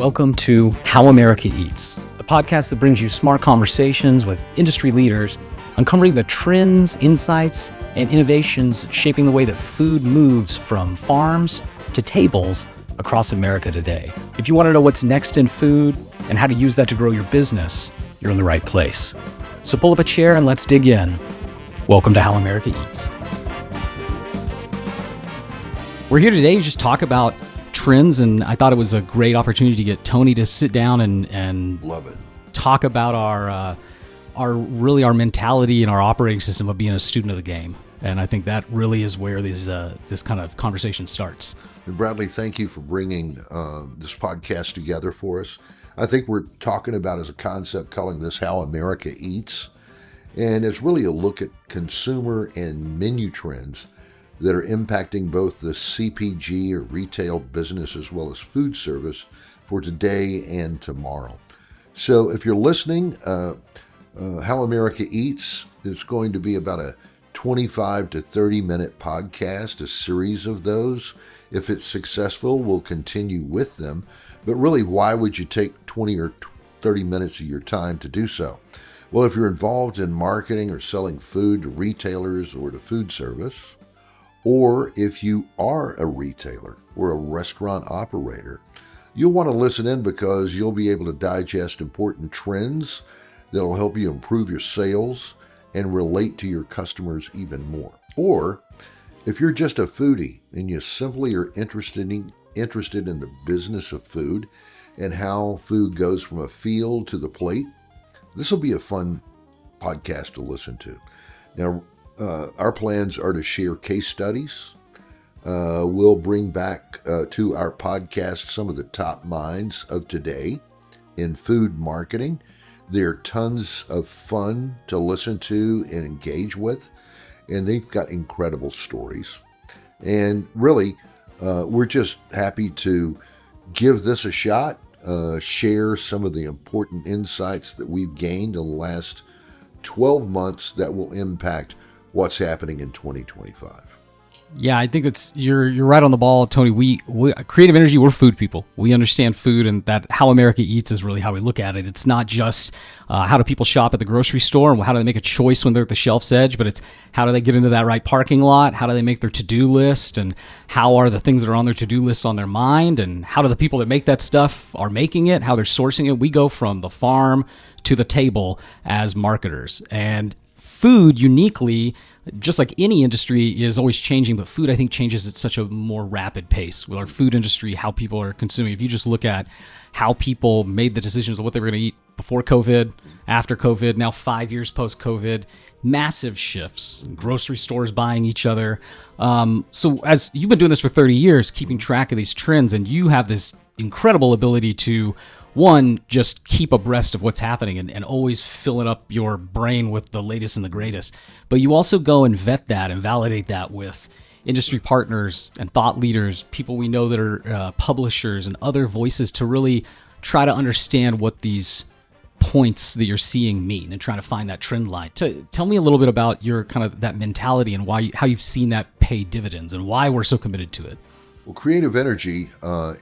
Welcome to How America Eats, the podcast that brings you smart conversations with industry leaders, uncovering the trends, insights, and innovations shaping the way that food moves from farms to tables across America today. If you want to know what's next in food and how to use that to grow your business, you're in the right place. So pull up a chair and let's dig in. Welcome to How America Eats. We're here today to just talk about trends, and I thought it was a great opportunity to get Tony to sit down and love it. Talk about our mentality and our operating system of being a student of the game. And I think that really is where this kind of conversation starts. And Bradley, thank you for bringing this podcast together for us. I think we're talking about as a concept, calling this How America Eats. And it's really a look at consumer and menu trends that are impacting both the CPG or retail business as well as food service for today and tomorrow. So if you're listening, How America Eats is going to be about a 25 to 30 minute podcast, a series of those. If it's successful, we'll continue with them. But really, why would you take 20 or 30 minutes of your time to do so? Well, if you're involved in marketing or selling food to retailers or to food service, or if you are a retailer or a restaurant operator, you'll want to listen in because you'll be able to digest important trends that'll help you improve your sales and relate to your customers even more. Or if you're just a foodie and you simply are interested in the business of food and how food goes from a field to the plate, this will be a fun podcast to listen to. Now, our plans are to share case studies. We'll bring back to our podcast some of the top minds of today in food marketing. They're tons of fun to listen to and engage with, and they've got incredible stories. And really, we're just happy to give this a shot, share some of the important insights that we've gained in the last 12 months that will impact what's happening in 2025. Yeah, I think you're right on the ball, Tony. We Creative Energy, we're food people. We understand food, and that How America Eats is really how we look at it. It's not just how do people shop at the grocery store and how do they make a choice when they're at the shelf's edge, but it's how do they get into that right parking lot? How do they make their to-do list? And how are the things that are on their to-do list on their mind? And how do the people that make that stuff are making it? How they're sourcing it? We go from the farm to the table as marketers. And food uniquely, just like any industry, is always changing, but food, I think, changes at such a more rapid pace. With our food industry, how people are consuming. If you just look at how people made the decisions of what they were going to eat before COVID, after COVID, now 5 years post-COVID, massive shifts. Grocery stores buying each other. So as you've been doing this for 30 years, keeping track of these trends, and you have this incredible ability to, one, just keep abreast of what's happening and always filling up your brain with the latest and the greatest. But you also go and vet that and validate that with industry partners and thought leaders, people we know that are publishers and other voices, to really try to understand what these points that you're seeing mean and trying to find that trend line. Tell me a little bit about your kind of that mentality and how you've seen that pay dividends and why we're so committed to it. Well, Creative Energy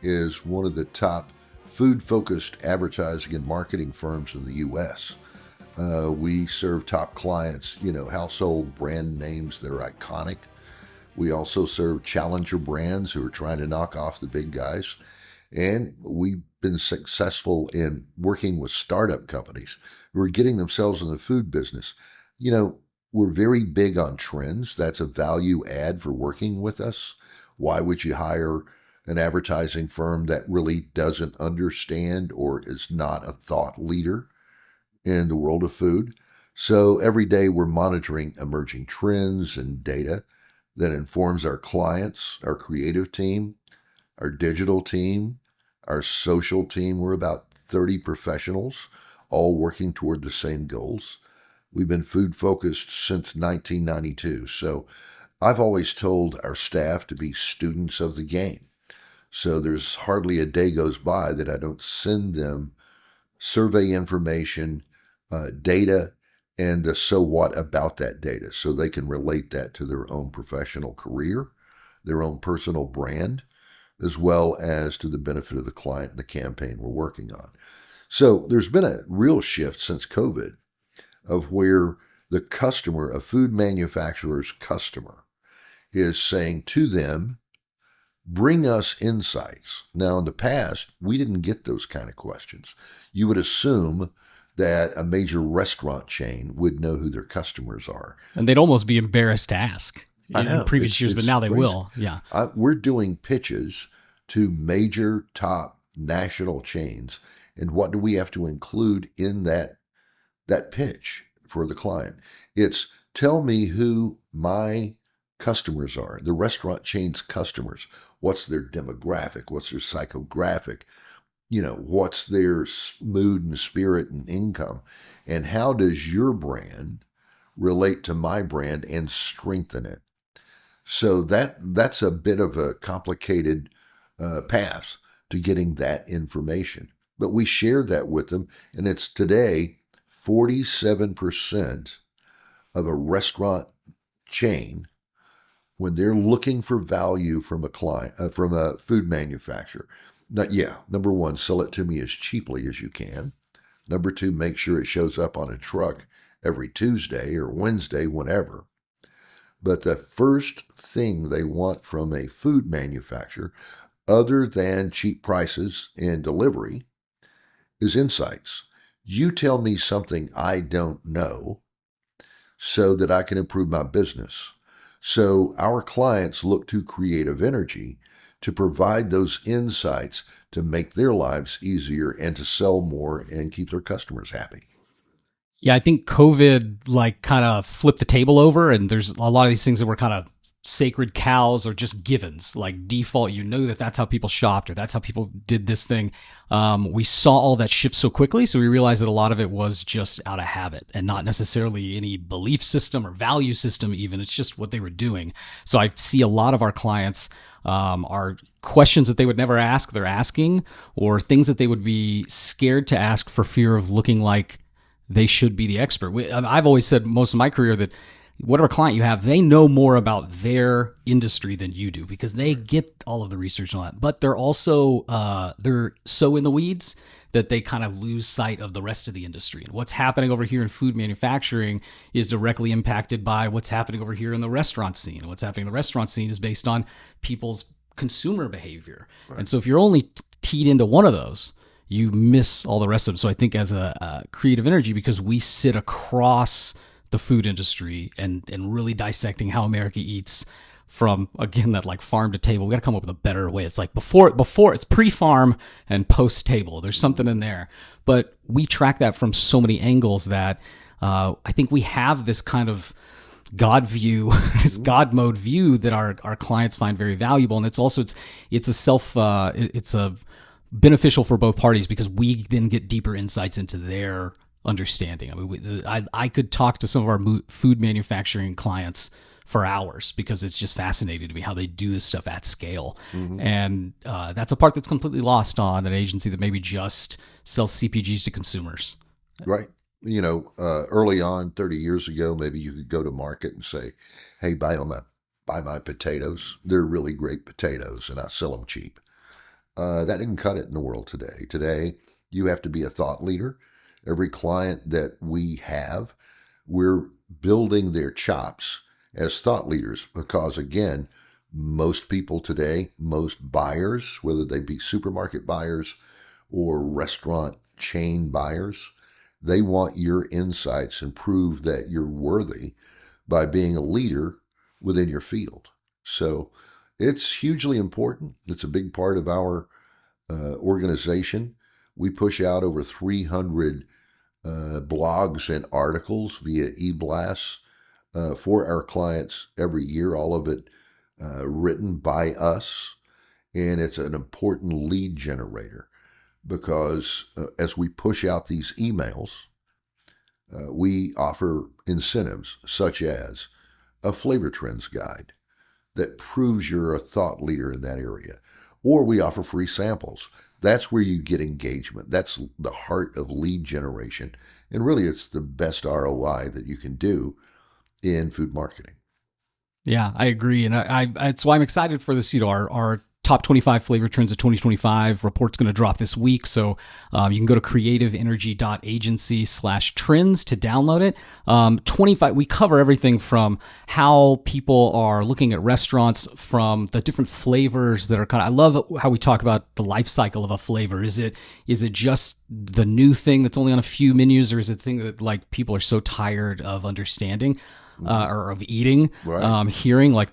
is one of the top food-focused advertising and marketing firms in the U.S. We serve top clients, household brand names that are iconic. We also serve challenger brands who are trying to knock off the big guys. And we've been successful in working with startup companies who are getting themselves in the food business. We're very big on trends. That's a value add for working with us. Why would you hire an advertising firm that really doesn't understand or is not a thought leader in the world of food? So every day we're monitoring emerging trends and data that informs our clients, our creative team, our digital team, our social team. We're about 30 professionals, all working toward the same goals. We've been food focused since 1992. So I've always told our staff to be students of the game. So there's hardly a day goes by that I don't send them survey information, data, and the so what about that data so they can relate that to their own professional career, their own personal brand, as well as to the benefit of the client and the campaign we're working on. So there's been a real shift since COVID of where the customer, a food manufacturer's customer, is saying to them, bring us insights. Now, in the past, we didn't get those kind of questions. You would assume that a major restaurant chain would know who their customers are. And they'd almost be embarrassed to ask in previous years, but now they will. Yeah. We're doing pitches to major top national chains. And what do we have to include in that pitch for the client? It's tell me who my customers are, the restaurant chain's customers. What's their demographic? What's their psychographic? What's their mood and spirit and income? And how does your brand relate to my brand and strengthen it? So that's a bit of a complicated path to getting that information. But we shared that with them, and it's today 47% of a restaurant chain, when they're looking for value from a client, from a food manufacturer. Number one, sell it to me as cheaply as you can. Number two, make sure it shows up on a truck every Tuesday or Wednesday, whenever. But the first thing they want from a food manufacturer, other than cheap prices and delivery, is insights. You tell me something I don't know so that I can improve my business. So our clients look to Creative Energy to provide those insights to make their lives easier and to sell more and keep their customers happy. Yeah, I think COVID kind of flipped the table over, and there's a lot of these things that were kind of sacred cows or just givens, like default. That's how people shopped, or that's how people did this thing. We saw all that shift so quickly, so we realized that a lot of it was just out of habit and not necessarily any belief system or value system even. It's just what they were doing. So I see a lot of our clients are questions that they would never ask, they're asking, or things that they would be scared to ask for fear of looking like they should be the expert. I've always said most of my career that whatever client you have, they know more about their industry than you do because they get all of the research and all that. But they're also, they're so in the weeds that they kind of lose sight of the rest of the industry. And what's happening over here in food manufacturing is directly impacted by what's happening over here in the restaurant scene. And what's happening in the restaurant scene is based on people's consumer behavior. Right. And so if you're only teed into one of those, you miss all the rest of them. So I think as a Creative Energy, because we sit across the food industry and really dissecting how America eats from, again, that like farm to table, we got to come up with a better way. It's like before it's pre-farm and post-table. There's something in there. But we track that from so many angles that I think we have this kind of God view, this God mode view that our clients find very valuable. And it's also, it's a beneficial for both parties because we then get deeper insights into their understanding. I mean, I could talk to some of our food manufacturing clients for hours because it's just fascinating to me how they do this stuff at scale. Mm-hmm. And that's a part that's completely lost on an agency that maybe just sells CPGs to consumers. Right. Early on, 30 years ago, maybe you could go to market and say, hey, buy my potatoes. They're really great potatoes and I sell them cheap. That didn't cut it in the world today. Today, you have to be a thought leader. Every client that we have, we're building their chops as thought leaders because, again, most people today, most buyers, whether they be supermarket buyers or restaurant chain buyers, they want your insights and prove that you're worthy by being a leader within your field. So it's hugely important. It's a big part of our organization. We push out over 300 blogs and articles via e-blasts for our clients every year, all of it written by us. And it's an important lead generator because as we push out these emails, we offer incentives such as a flavor trends guide that proves you're a thought leader in that area. Or we offer free samples. That's where you get engagement. That's the heart of lead generation. And really, it's the best ROI that you can do in food marketing. Yeah, I agree. And I that's why I'm excited for this, our top 25 flavor trends of 2025 report's going to drop this week. So you can go to creativeenergy.agency/trends to download it. 25, we cover everything from how people are looking at restaurants, from the different flavors that are I love how we talk about the life cycle of a flavor. Is it just the new thing that's only on a few menus, or is it the thing that like people are so tired of understanding or of eating, Right. hearing, like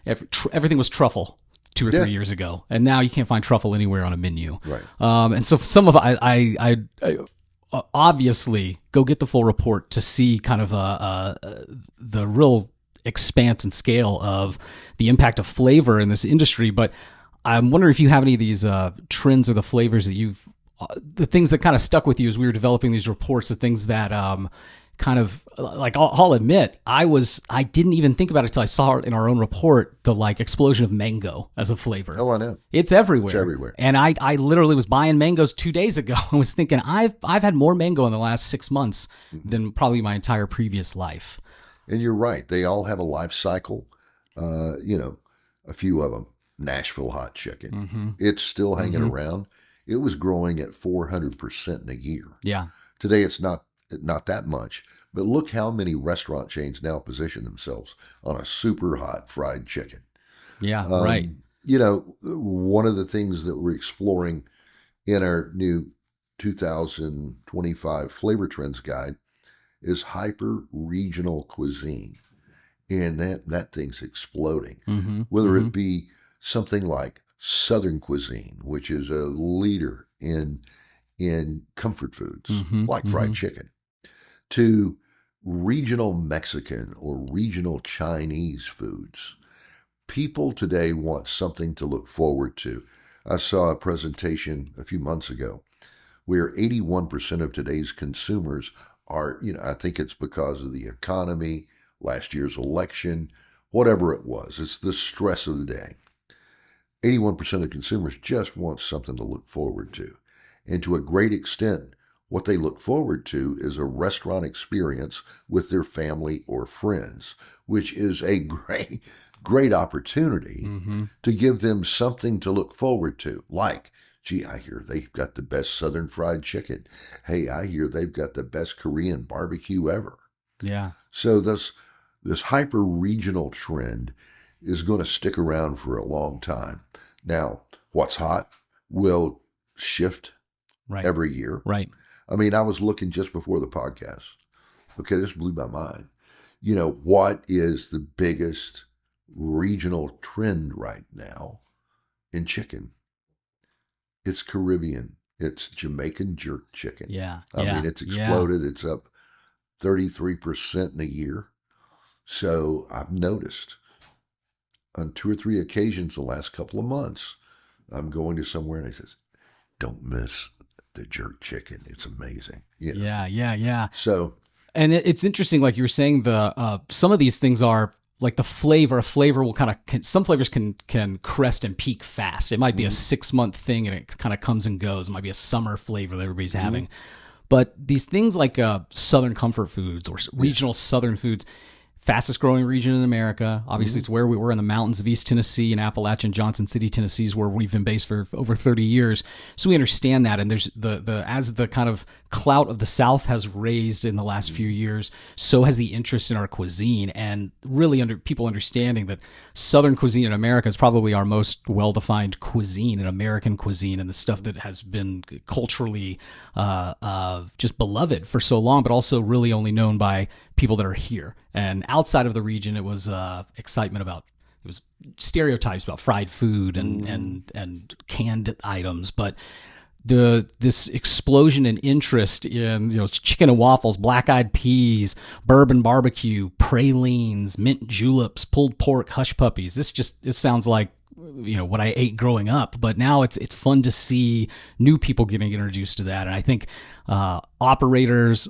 everything was truffle 2 or 3 years ago, and now you can't find truffle anywhere on a menu. Right. And so some of I obviously go get the full report to see kind of the real expanse and scale of the impact of flavor in this industry. But I'm wondering if you have any of these trends or the flavors that the things that kind of stuck with you as we were developing these reports, the things that kind of like, I'll admit, I didn't even think about it until I saw it in our own report, the like explosion of mango as a flavor. Oh, I know. It's everywhere. It's everywhere. And I literally was buying mangoes 2 days ago and was thinking, I've had more mango in the last 6 months than probably my entire previous life. And you're right. They all have a life cycle. A few of them, Nashville hot chicken. It's still hanging around. It was growing at 400% in a year. Yeah. Today, it's not that much. But look how many restaurant chains now position themselves on a super hot fried chicken. Yeah, right. One of the things that we're exploring in our new 2025 Flavor Trends Guide is hyper-regional cuisine. And that thing's exploding. Whether it be something like Southern cuisine, which is a leader in comfort foods, like fried chicken, to regional Mexican or regional Chinese foods. People today want something to look forward to. I saw a presentation a few months ago where 81% of today's consumers are, I think it's because of the economy, last year's election, whatever it was. It's the stress of the day. 81% of consumers just want something to look forward to. And to a great extent, what they look forward to is a restaurant experience with their family or friends, which is a great opportunity to give them something to look forward to. Like, gee, I hear they've got the best Southern fried chicken. Hey, I hear they've got the best Korean barbecue ever. Yeah. So this hyper-regional trend is going to stick around for a long time. Now, what's hot will shift every year. Right. I mean, I was looking just before the podcast. Okay, this blew my mind. What is the biggest regional trend right now in chicken? It's Caribbean. It's Jamaican jerk chicken. Yeah. I mean, it's exploded. It's up 33% in a year. So I've noticed on 2 or 3 occasions the last couple of months, I'm going to somewhere and he says, don't miss the jerk chicken. It's amazing. Yeah. So, and it's interesting, like you were saying, some of these things are like a flavor will some flavors can crest and peak fast. It might be a 6-month thing and it kind of comes and goes. It might be a summer flavor that everybody's having. But these things like Southern comfort foods or regional Southern foods, fastest growing region in America. Obviously, it's where we were in the mountains of East Tennessee and Appalachian, Johnson City, Tennessee is where we've been based for over 30 years. So we understand that. And there's as the kind of clout of the South has raised in the last few years, so has the interest in our cuisine, and really people understanding that Southern cuisine in America is probably our most well-defined cuisine, an American cuisine, and the stuff that has been culturally just beloved for so long, but also really only known by people that are here. And outside of the region, it was excitement about, it was stereotypes about fried food and canned items, but this explosion in interest in chicken and waffles, black-eyed peas, bourbon barbecue, pralines, mint juleps, pulled pork, hush puppies. This sounds like what I ate growing up, but now it's fun to see new people getting introduced to that. And I think operators,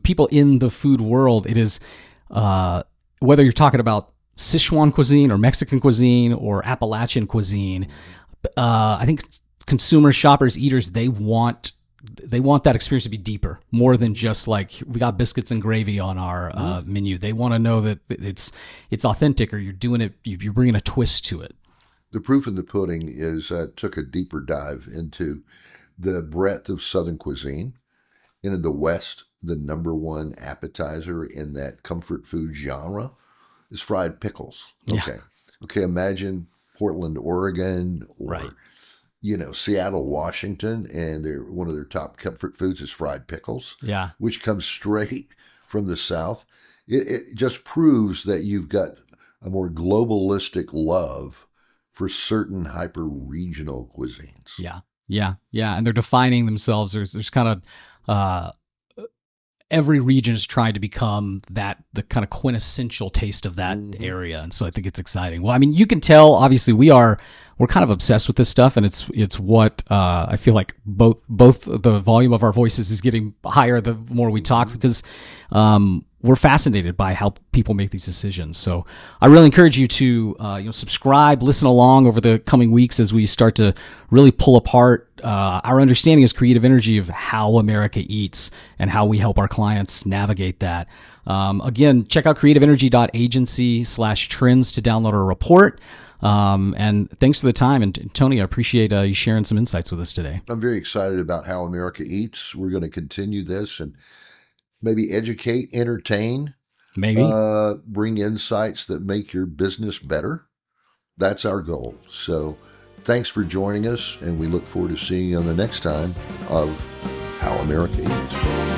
people in the food world, it is whether you're talking about Sichuan cuisine or Mexican cuisine or Appalachian cuisine, I think consumers, shoppers, eaters, they want that experience to be deeper, more than just like we got biscuits and gravy on our menu. They want to know that it's authentic, or you're doing it, you're bringing a twist to it. The proof in the pudding is I took a deeper dive into the breadth of Southern cuisine. And in the West, the number one appetizer in that comfort food genre is fried pickles. Yeah. Okay. Okay, imagine Portland, Oregon, or Right. Seattle, Washington, and one of their top comfort foods is fried pickles, Yeah. which comes straight from the South. It just proves that you've got a more globalistic love for certain hyper regional cuisines. Yeah. Yeah. Yeah. And they're defining themselves. There's kind of, every region is trying to become the kind of quintessential taste of that area. And so I think it's exciting. Well, I mean, you can tell, obviously we're kind of obsessed with this stuff, and it's what, I feel like both the volume of our voices is getting higher the more we talk, because, we're fascinated by how people make these decisions. So I really encourage you to subscribe, listen along over the coming weeks as we start to really pull apart our understanding as Creative Energy of how America eats and how we help our clients navigate that. Again, check out creativeenergy.agency/trends to download our report. And thanks for the time. And Tony, I appreciate you sharing some insights with us today. I'm very excited about how America eats. We're going to continue this and maybe educate, entertain, Maybe. bring insights that make your business better. That's our goal. So thanks for joining us, and we look forward to seeing you on the next time of How America Eats.